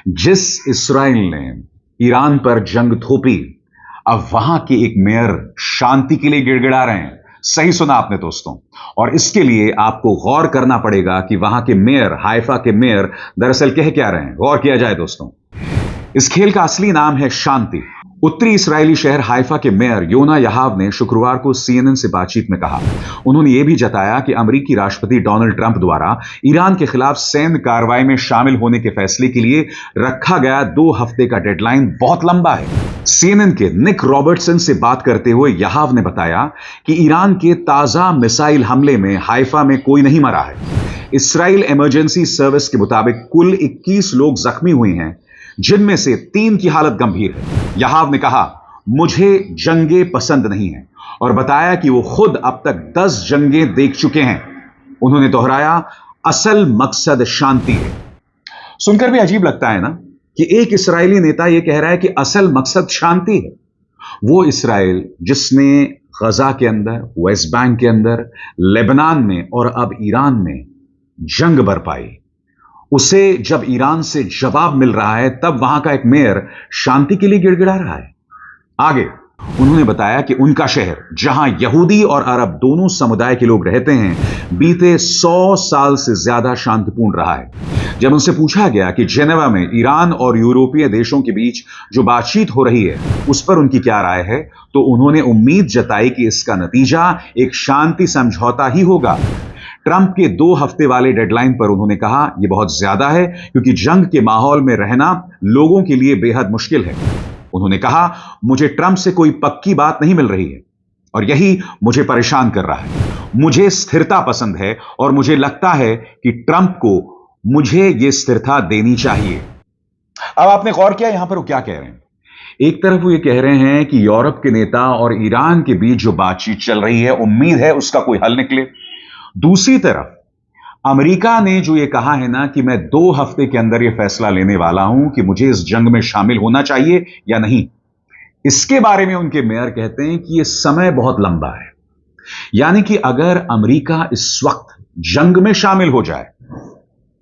जिस इस्राइल ने ईरान पर जंग थोपी, अब वहां के एक मेयर शांति के लिए गिड़गिड़ा रहे हैं। सही सुना आपने दोस्तों। और इसके लिए आपको गौर करना पड़ेगा कि वहां के मेयर, हाइफा के मेयर दरअसल कह क्या रहे हैं। गौर किया जाए दोस्तों। इस खेल का असली नाम है शांति। उत्तरी इस्राएली शहर हाइफा के मेयर योना याहाव ने शुक्रवार को CNN से बातचीत में कहा, उन्होंने यह भी जताया कि अमेरिकी राष्ट्रपति डोनाल्ड ट्रंप द्वारा ईरान के खिलाफ सैन्य कार्रवाई में शामिल होने के फैसले के लिए रखा गया 2 हफ्ते का डेडलाइन बहुत लंबा है। CNN के निक रॉबर्टसन से बात करते हुए याहाव ने बताया कि ईरान के ताजा मिसाइल हमले में हाइफा में कोई नहीं मरा है। इस्राइल इमरजेंसी सर्विस के मुताबिक कुल 21 लोग जख्मी हुए हैं, जिनमें से 3 की हालत गंभीर है। याहाव ने कहा, मुझे जंगें पसंद नहीं है, और बताया कि वो खुद अब तक 10 जंगें देख चुके हैं। उन्होंने दोहराया, असल मकसद शांति है। सुनकर भी अजीब लगता है ना कि एक इस्राएली नेता यह कह रहा है कि असल मकसद शांति है। वो इस्राएल जिसने गजा के अंदर, वेस्ट बैंक के अंदर, लेबनान में और अब ईरान में जंग बरपाई, उसे जब ईरान से जवाब मिल रहा है तब वहां का एक मेयर शांति के लिए गिड़गिड़ा रहा है। आगे उन्होंने बताया कि उनका शहर, जहां यहूदी और अरब दोनों समुदाय के लोग रहते हैं, बीते 100 साल से ज्यादा शांतिपूर्ण रहा है। जब उनसे पूछा गया कि जेनेवा में ईरान और यूरोपीय देशों के बीच जो बातचीत हो रही है उस पर उनकी क्या राय है, तो उन्होंने उम्मीद जताई कि इसका नतीजा एक शांति समझौता ही होगा। ट्रंप के 2 हफ्ते वाले डेडलाइन पर उन्होंने कहा, यह बहुत ज्यादा है क्योंकि जंग के माहौल में रहना लोगों के लिए बेहद मुश्किल है। उन्होंने कहा, मुझे ट्रंप से कोई पक्की बात नहीं मिल रही है और यही मुझे परेशान कर रहा है। मुझे स्थिरता पसंद है और मुझे लगता है कि ट्रंप को मुझे यह स्थिरता देनी चाहिए। अब आपने गौर किया यहां पर वो क्या कह रहे हैं। एक तरफ वो ये कह रहे हैं कि यूरोप के नेता और ईरान के बीच जो बातचीत चल रही है, उम्मीद है उसका कोई हल निकले। दूसरी तरफ अमेरिका ने जो ये कहा है ना कि मैं 2 हफ्ते के अंदर ये फैसला लेने वाला हूं कि मुझे इस जंग में शामिल होना चाहिए या नहीं, इसके बारे में उनके मेयर कहते हैं कि यह समय बहुत लंबा है। यानी कि अगर अमेरिका इस वक्त जंग में शामिल हो जाए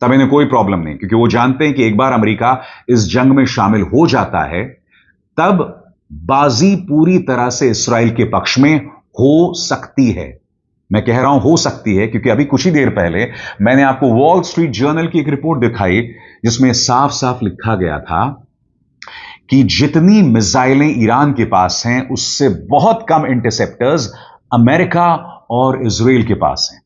तब इन्हें कोई प्रॉब्लम नहीं, क्योंकि वो जानते हैं कि एक बार अमेरिका इस जंग में शामिल हो जाता है तब बाजी पूरी तरह से इस्राएल के पक्ष में हो सकती है। मैं कह रहा हूं हो सकती है क्योंकि अभी कुछ ही देर पहले मैंने आपको वॉल स्ट्रीट जर्नल की एक रिपोर्ट दिखाई जिसमें साफ साफ लिखा गया था कि जितनी मिसाइलें ईरान के पास हैं उससे बहुत कम इंटरसेप्टर्स अमेरिका और इजराइल के पास हैं।